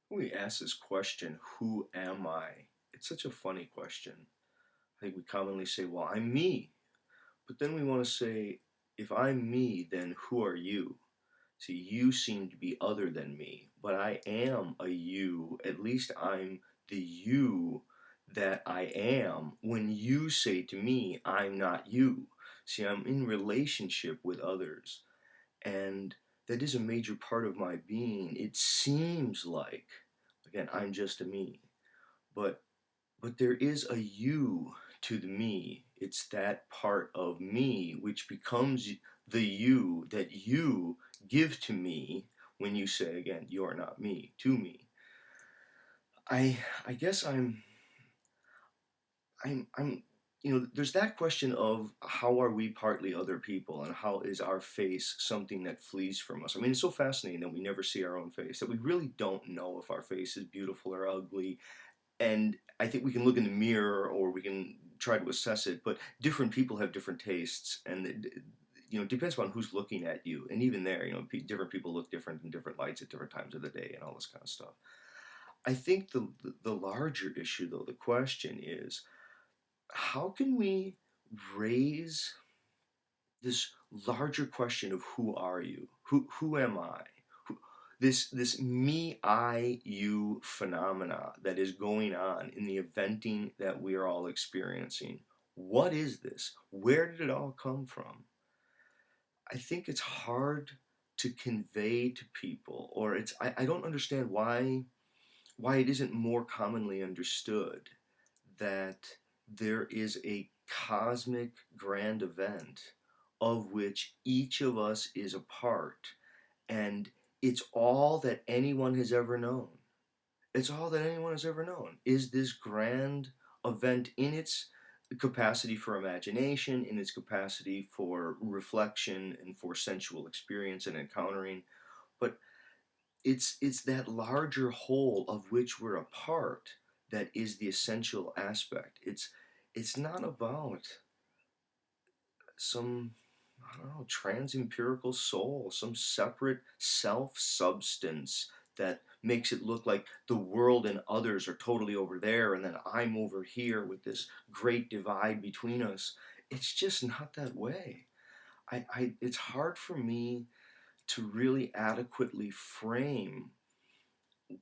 When we ask this question, who am I? It's such a funny question. I think we commonly say, well, I'm me. But then we want to say, if I'm me, then who are you? See, you seem to be other than me, but I am a you. At least I'm the you that I am when you say to me, I'm not you. See, I'm in relationship with others, and that is a major part of my being. It seems like, again, I'm just a me, but there is a you to the me. It's that part of me which becomes the you that you give to me when you say, again, you're not me, to me. I guess I'm there's that question of how are we partly other people, and how is our face something that flees from us. I mean, it's so fascinating that we never see our own face, that we really don't know if our face is beautiful or ugly. And I think we can look in the mirror or we can try to assess it, but different people have different tastes, and it depends on who's looking at you. And even there, different people look different in different lights at different times of the day and all this kind of stuff. I think the larger issue, though, the question is, how can we raise this larger question of who are you? Who am I? This me, I, you phenomena that is going on in the eventing that we are all experiencing. What is this? Where did it all come from? I think it's hard to convey to people, or I don't understand why it isn't more commonly understood that there is a cosmic grand event of which each of us is a part, and it's all that anyone has ever known. It's all that anyone has ever known is this grand event in its capacity for imagination, in its capacity for reflection and for sensual experience and encountering. But it's that larger whole of which we're a part that is the essential aspect. It's not about some, I don't know, trans-empirical soul, some separate self-substance that makes it look like the world and others are totally over there and then I'm over here with this great divide between us. It's just not that way. It's hard for me to really adequately frame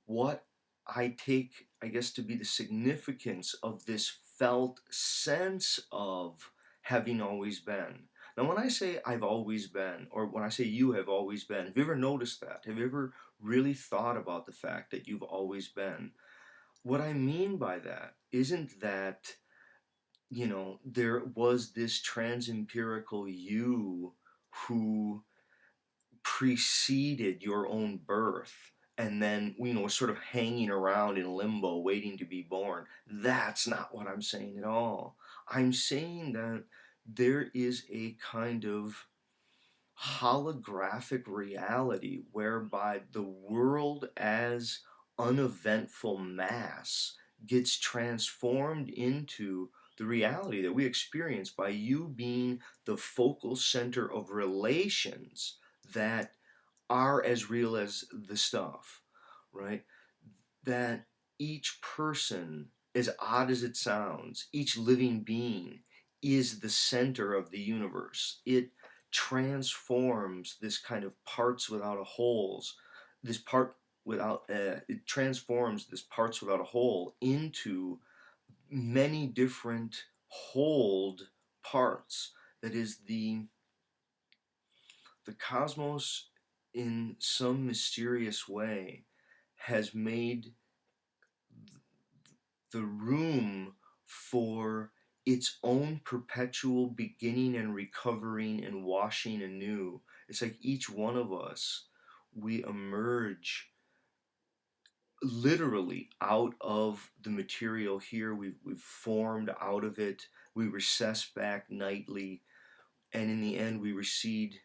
what I take, I guess, to be the significance of this felt sense of having always been. Now, when I say I've always been, or when I say you have always been, have you ever noticed that? Have you ever really thought about the fact that you've always been? What I mean by that isn't that, there was this trans-empirical you who preceded your own birth and then sort of hanging around in limbo waiting to be born. That's not what I'm saying at all. I'm saying that there is a kind of holographic reality whereby the world as uneventful mass gets transformed into the reality that we experience by you being the focal center of relations that are as real as the stuff, right? That each person, as odd as it sounds, each living being is the center of the universe. It transforms this kind of parts without a wholes, this part it transforms this parts without a whole into many different wholed parts. That is the cosmos, in some mysterious way, has made the room for its own perpetual beginning and recovering and washing anew. It's like each one of us, we emerge literally out of the material here. We've formed out of it. We recess back nightly, and in the end, we recede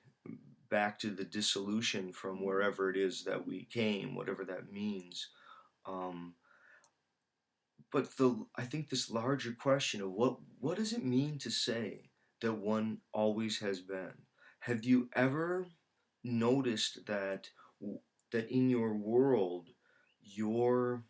back to the dissolution from wherever it is that we came, whatever that means. Um, but I think this larger question of what does it mean to say that one always has been? Have you ever noticed that in your world your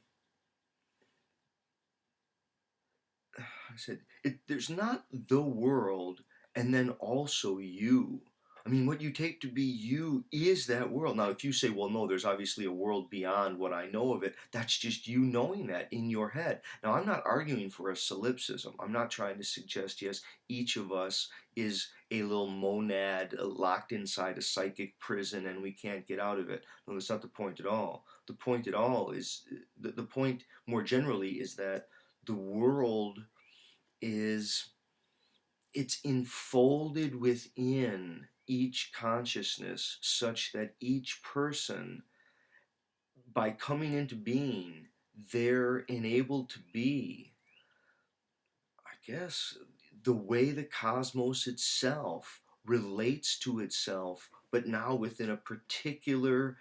I said there's not the world and then also you. I mean, what you take to be you is that world. Now, if you say, well, no, there's obviously a world beyond what I know of it, that's just you knowing that in your head. Now, I'm not arguing for a solipsism. I'm not trying to suggest, yes, each of us is a little monad locked inside a psychic prison and we can't get out of it. No, that's not the point at all. The point at all is, the point more generally is that the world is it's enfolded within each consciousness such that each person, by coming into being, they're enabled to be, I guess, the way the cosmos itself relates to itself, but now within a particular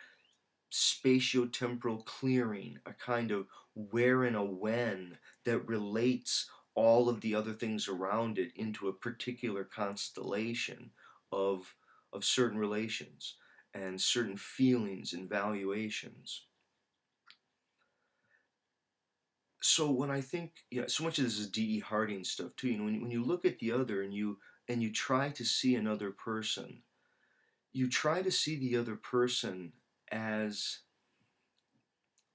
spatiotemporal clearing, a kind of where and a when that relates all of the other things around it into a particular constellation of certain relations and certain feelings and valuations. So when I think, so much of this is D.E. Harding stuff too. When you look at the other and you try to see another person, you try to see the other person as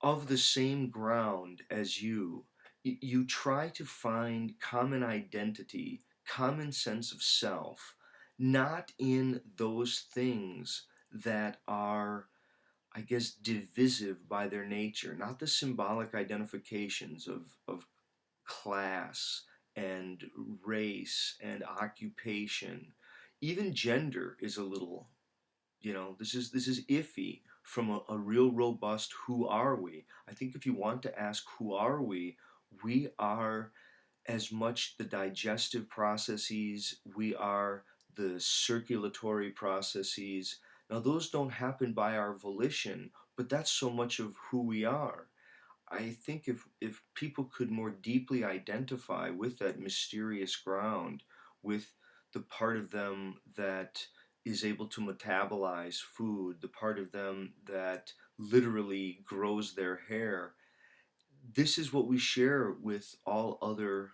of the same ground as you. You try to find common identity, common sense of self, not in those things that are, I guess, divisive by their nature, not the symbolic identifications of class and race and occupation. Even gender is a little, this is iffy from a real robust who are we. I think if you want to ask who are we are as much the digestive processes, we are the circulatory processes. Now those don't happen by our volition, but that's so much of who we are. I think if people could more deeply identify with that mysterious ground, with the part of them that is able to metabolize food, the part of them that literally grows their hair, this is what we share with all life,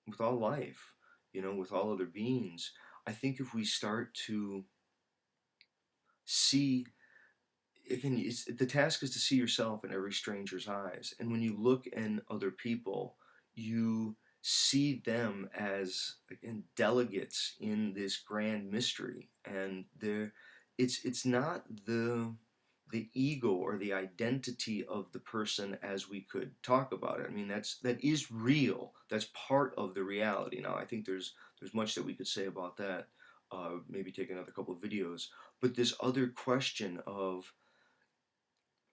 with all other beings. I think if we start to see, again, the task is to see yourself in every stranger's eyes. And when you look in other people, you see them as, again, delegates in this grand mystery. And it's not the ego or the identity of the person as we could talk about it. I mean, that is real. That's part of the reality. Now, I think there's much that we could say about that. Maybe take another couple of videos. But this other question of,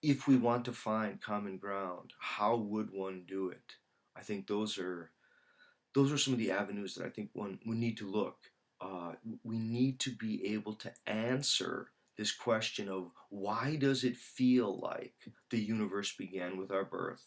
if we want to find common ground, how would one do it? I think those are some of the avenues that I think one would need to look. We need to be able to answer this question of, why does it feel like the universe began with our birth?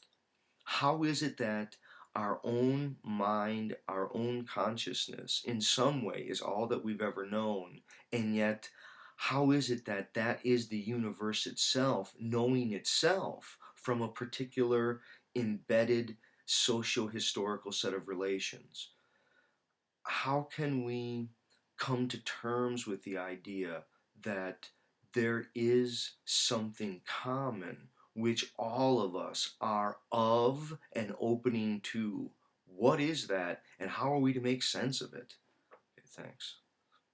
How is it that our own mind, our own consciousness, in some way is all that we've ever known, and yet how is it that that is the universe itself, knowing itself from a particular embedded socio-historical set of relations? How can we come to terms with the idea that there is something common which all of us are of and opening to? What is that, and how are we to make sense of it? Okay, thanks.